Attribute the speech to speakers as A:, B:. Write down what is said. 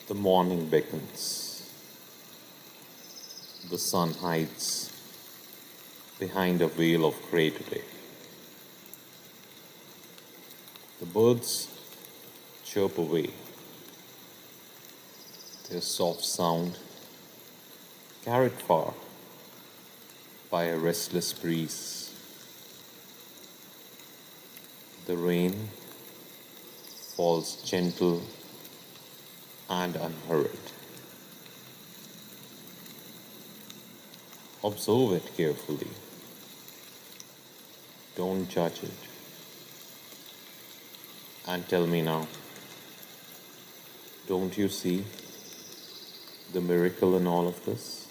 A: The morning beckons. The sun hides behind a veil of grey today. The birds chirp away, their soft sound carried far by a restless breeze. The rain falls gentle and unhurried. Observe it carefully. Don't judge it. And tell me now, don't you see the miracle in all of this?